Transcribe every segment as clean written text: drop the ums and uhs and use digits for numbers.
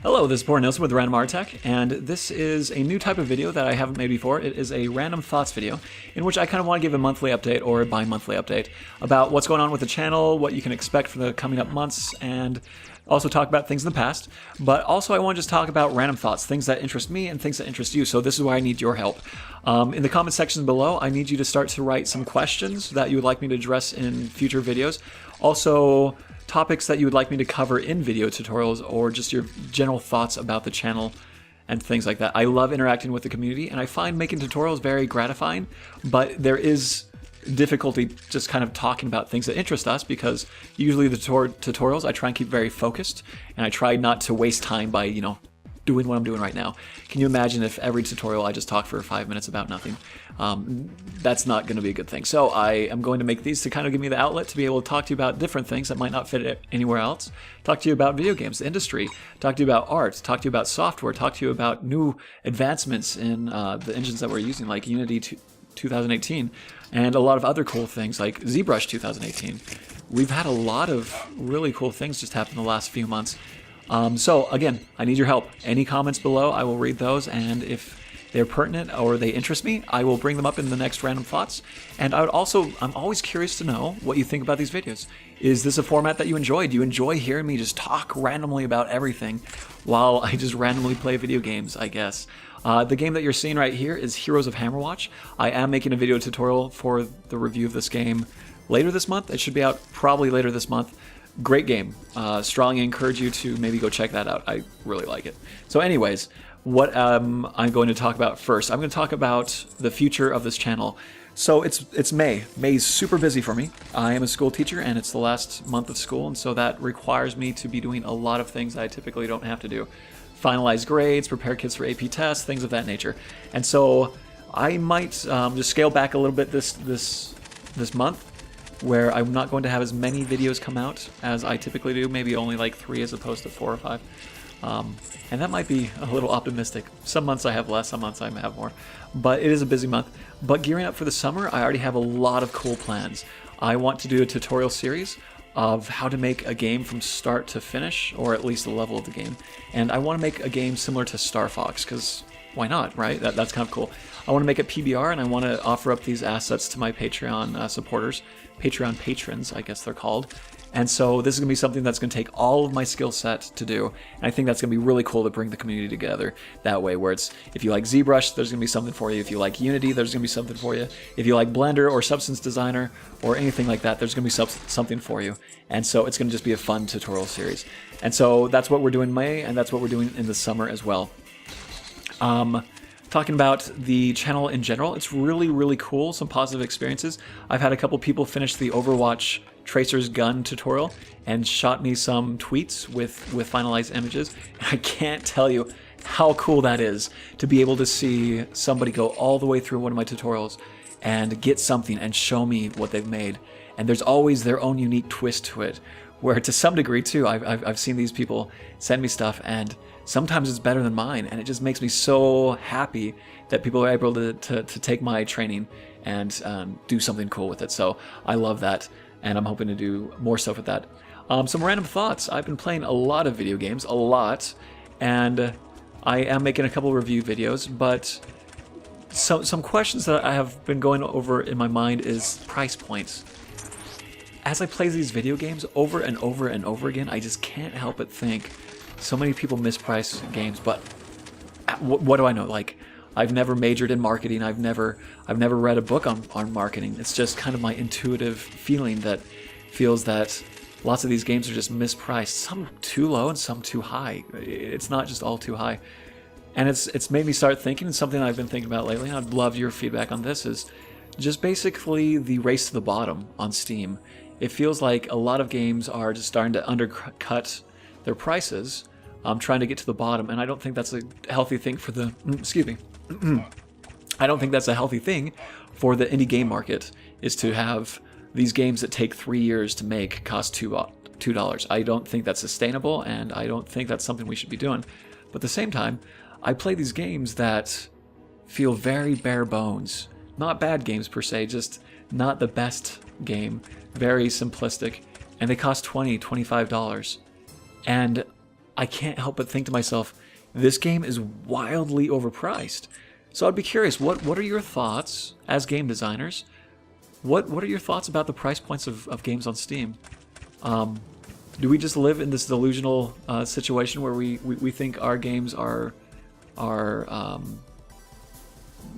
Hello, this is Poor Nilsson with Random Art Tech, and this is a new type of video that I haven't made before. It is a random thoughts video in which I kind of want to give a monthly update or a bi-monthly update about what's going on with the channel, what you can expect for the coming up months, and also talk about things in the past. But also I want to just talk about random thoughts, things that interest me and things that interest you. So this is where I need your help. In the comment section below, I need you to start to write some questions that you would like me to address in future videos. Also, topics that you would like me to cover in video tutorials, or just your general thoughts about the channel and things like that. I love interacting with the community, and I find making tutorials very gratifying, but there is difficulty just kind of talking about things that interest us, because usually the tutorials I try and keep very focused, and I try not to waste time by, doing what I'm doing right now. Can you imagine if every tutorial I just talk for 5 minutes about nothing? That's not going to be a good thing. So I am going to make these to kind of give me the outlet to be able to talk to you about different things that might not fit anywhere else. Talk to you about video games, the industry, talk to you about art, talk to you about software, talk to you about new advancements in the engines that we're using, like Unity 2018, and a lot of other cool things like ZBrush 2018. We've had a lot of really cool things just happen in the last few months. So again, I need your help. Any comments below, I will read those, and if they're pertinent or they interest me, I will bring them up in the next Random Thoughts. And I'm always curious to know what you think about these videos. Is this a format that you enjoy? Do you enjoy hearing me just talk randomly about everything while I just randomly play video games, I guess? The game that you're seeing right here is Heroes of Hammerwatch. I am making a video tutorial for the review of this game later this month. It should be out probably later this month. Great game. Strongly encourage you to maybe go check that out. I really like it. So anyways, what I'm going to talk about first, I'm going to talk about the future of this channel. So it's May. May's super busy for me. I am a school teacher, and it's the last month of school, and so that requires me to be doing a lot of things I typically don't have to do. Finalize grades, prepare kids for AP tests, things of that nature. And so I might just scale back a little bit this month, where I'm not going to have as many videos come out as I typically do, maybe only like 3 as opposed to 4 or 5. And that might be a little optimistic. Some months I have less, some months I have more. But it is a busy month. But gearing up for the summer, I already have a lot of cool plans. I want to do a tutorial series of how to make a game from start to finish, or at least the level of the game. And I want to make a game similar to Star Fox, because why not, right? That's kind of cool. I want to make it PBR, and I want to offer up these assets to my Patreon supporters, Patreon patrons, I guess they're called. And so this is going to be something that's going to take all of my skill set to do, and I think that's going to be really cool to bring the community together that way, where it's, if you like ZBrush, there's going to be something for you. If you like Unity, there's going to be something for you. If you like Blender or Substance Designer or anything like that, there's going to be something for you. And so it's going to just be a fun tutorial series. And so that's what we're doing in May, and that's what we're doing in the summer as well. Talking about the channel in general, it's really, really cool. Some positive experiences. I've had a couple people finish the Overwatch Tracer's Gun tutorial and shot me some tweets with finalized images. And I can't tell you how cool that is to be able to see somebody go all the way through one of my tutorials and get something and show me what they've made. And there's always their own unique twist to it, where to some degree too, I've seen these people send me stuff, and sometimes it's better than mine, and it just makes me so happy that people are able to take my training and do something cool with it. So I love that, and I'm hoping to do more stuff with that. Some random thoughts. I've been playing a lot of video games, a lot, and I am making a couple review videos, but some questions that I have been going over in my mind is price points. As I play these video games over and over and over again, I just can't help but think, so many people misprice games, but what do I know? Like, I've never majored in marketing. I've never read a book on marketing. It's just kind of my intuitive feeling that feels that lots of these games are just mispriced. Some too low and some too high. It's not just all too high. And it's made me start thinking, and something I've been thinking about lately, and I'd love your feedback on this, is just basically the race to the bottom on Steam. It feels like a lot of games are just starting to undercut their prices, trying to get to the bottom, and I don't think that's a healthy thing for the, I don't think that's a healthy thing for the indie game market, is to have these games that take 3 years to make cost $2. I don't think that's sustainable, and I don't think that's something we should be doing. But at the same time, I play these games that feel very bare bones. Not bad games per se, just not the best game, very simplistic, and they cost $20, $25. And I can't help but think to myself, this game is wildly overpriced. So I'd be curious, what are your thoughts as game designers? What are your thoughts about the price points of games on Steam? Do we just live in this delusional situation where we think our games are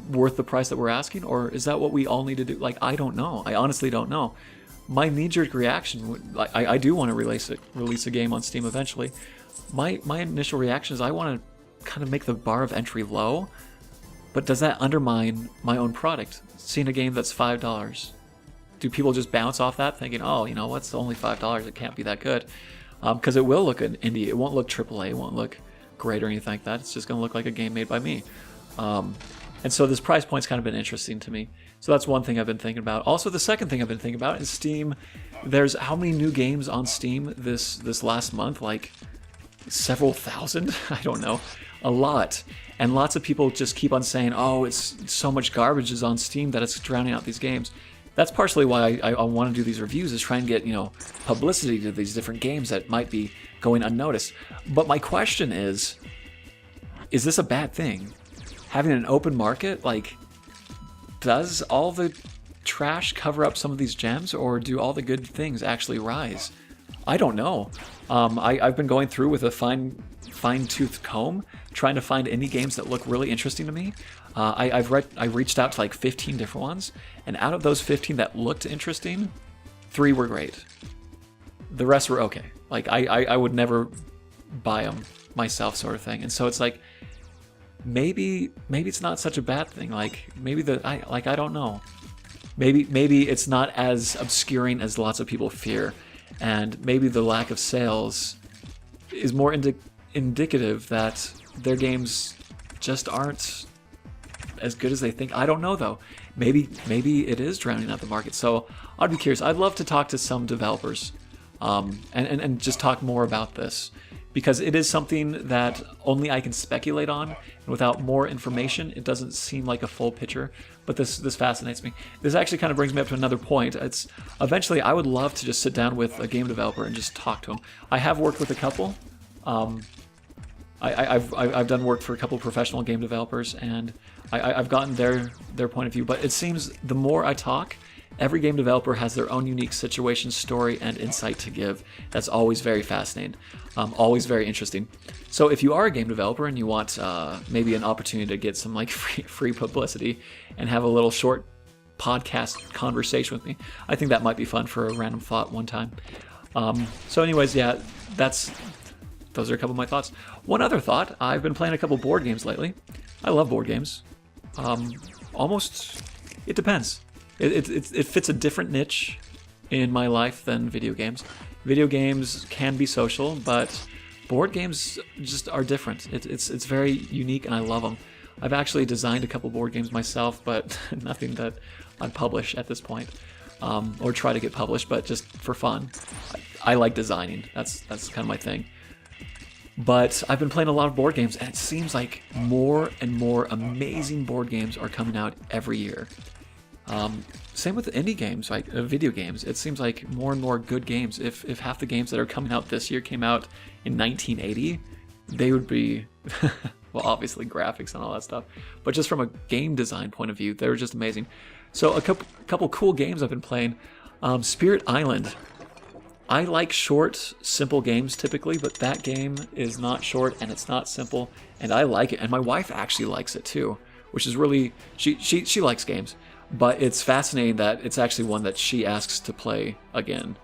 worth the price that we're asking, or is that what we all need to do? Like, I don't know. I honestly don't know. My knee-jerk reaction, I do want to release a game on Steam eventually. My initial reaction is I want to kind of make the bar of entry low, but does that undermine my own product? Seeing a game that's $5, do people just bounce off that thinking, oh, you know what's only $5, it can't be that good? Because it will look an indie, it won't look AAA, it won't look great or anything like that. It's just going to look like a game made by me. And so this price point's kind of been interesting to me. So that's one thing I've been thinking about. Also, the second thing I've been thinking about is Steam. There's how many new games on Steam this last month? Like several thousand? I don't know. A lot. And lots of people just keep on saying, oh, it's so much garbage is on Steam that it's drowning out these games. That's partially why I want to do these reviews, is try and get, publicity to these different games that might be going unnoticed. But my question is this a bad thing? Having an open market, like, does all the trash cover up some of these gems, or do all the good things actually rise? I don't know. I've been going through with a fine-tooth comb, trying to find indie games that look really interesting to me. I reached out to like 15 different ones, and out of those 15 that looked interesting, 3 were great. The rest were okay. Like, I would never buy them myself, sort of thing. And so it's like, maybe it's not such a bad thing. Like, maybe I don't know. Maybe it's not as obscuring as lots of people fear, and maybe the lack of sales is more indicative that their games just aren't as good as they think. I don't know though. Maybe it is drowning out the market. So I'd be curious. I'd love to talk to some developers, and just talk more about this, because it is something that only I can speculate on, and without more information, it doesn't seem like a full picture. But this fascinates me. This actually kind of brings me up to another point. It's eventually I would love to just sit down with a game developer and just talk to them. I have worked with a couple. I've done work for a couple of professional game developers, and I've gotten their point of view. But it seems the more I talk, every game developer has their own unique situation, story, and insight to give. That's always very fascinating, always very interesting. So if you are a game developer and you want maybe an opportunity to get some like free publicity and have a little short podcast conversation with me, I think that might be fun for a random thought one time. So anyways, yeah, those are a couple of my thoughts. One other thought, I've been playing a couple board games lately. I love board games. It depends. It fits a different niche in my life than video games. Video games can be social, but board games just are different. It's very unique, and I love them. I've actually designed a couple board games myself, but nothing that I'd publish at this point, or try to get published, but just for fun. I like designing. That's kind of my thing. But I've been playing a lot of board games, and it seems like more and more amazing board games are coming out every year. Same with indie games, like video games. It seems like more and more good games. If half the games that are coming out this year came out in 1980, they would be, well, obviously graphics and all that stuff, but just from a game design point of view, they were just amazing. So a couple cool games I've been playing. Spirit Island. I like short, simple games typically, but that game is not short and it's not simple, and I like it. And my wife actually likes it too, which is really, she likes games, but it's fascinating that it's actually one that she asks to play again.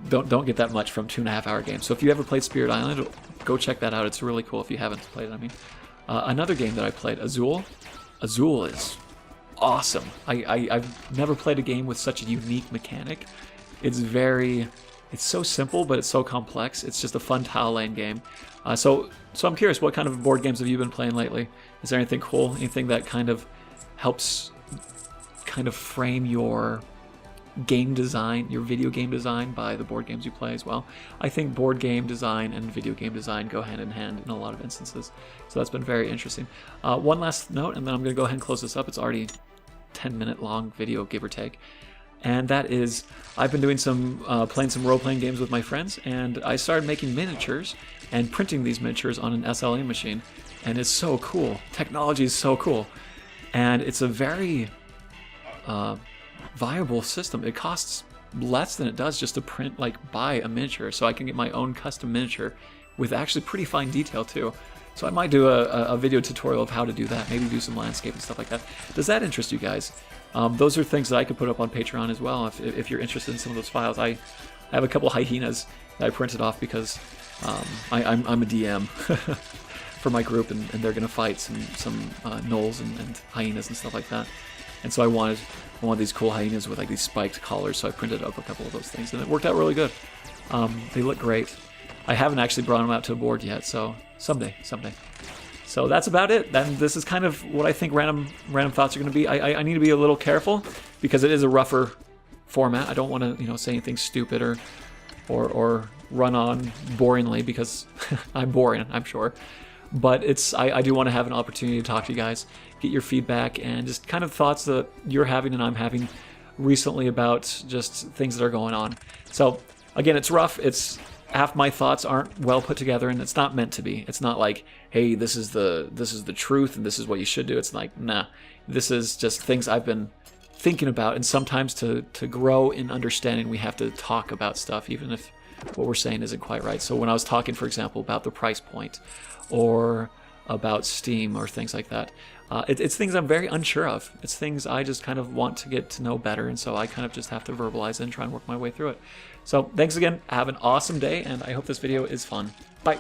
Don't get that much from 2.5 hour games. So if you ever played Spirit Island, go check that out. It's really cool if you haven't played it. I mean, another game that I played, Azul. Azul is awesome. I've never played a game with such a unique mechanic. It's so simple, but it's so complex. It's just a fun tile laying game. So I'm curious, what kind of board games have you been playing lately? Is there anything cool? Anything that kind of helps kind of frame your game design, your video game design, by the board games you play as well? I think board game design and video game design go hand in hand in a lot of instances. So that's been very interesting. One last note, and then I'm going to go ahead and close this up. It's already 10-minute long video, give or take. And that is, I've been doing playing some role-playing games with my friends, and I started making miniatures, and printing these miniatures on an SLA machine. And it's so cool. Technology is so cool. And it's a very viable system. It costs less than it does just to print, like, buy a miniature, so I can get my own custom miniature with actually pretty fine detail too. So I might do a video tutorial of how to do that, maybe do some landscape and stuff like that. Does that interest you guys? Those are things that I could put up on Patreon as well if you're interested in some of those files. I have a couple hyenas that I printed off because I'm a DM for my group, and they're going to fight some gnolls and hyenas and stuff like that. And so I wanted these cool hyenas with like these spiked collars, so I printed up a couple of those things, and it worked out really good. They look great. I haven't actually brought them out to a board yet, so someday. So that's about it. Then this is kind of what I think random thoughts are going to be. I need to be a little careful because it is a rougher format. I don't want to say anything stupid or run on boringly because I'm boring, I'm sure. But I do want to have an opportunity to talk to you guys, get your feedback, and just kind of thoughts that you're having and I'm having recently about just things that are going on. So again, it's rough. It's half my thoughts aren't well put together, and it's not meant to be. It's not like, hey, this is the truth and this is what you should do. It's like, nah, this is just things I've been thinking about, and sometimes to grow in understanding, we have to talk about stuff, even if what we're saying isn't quite right. So when I was talking, for example, about the price point or about Steam or things like that, it's things I'm very unsure of. It's things I just kind of want to get to know better, and so I kind of just have to verbalize it and try and work my way through it. So thanks again. Have an awesome day, and I hope this video is fun. Bye.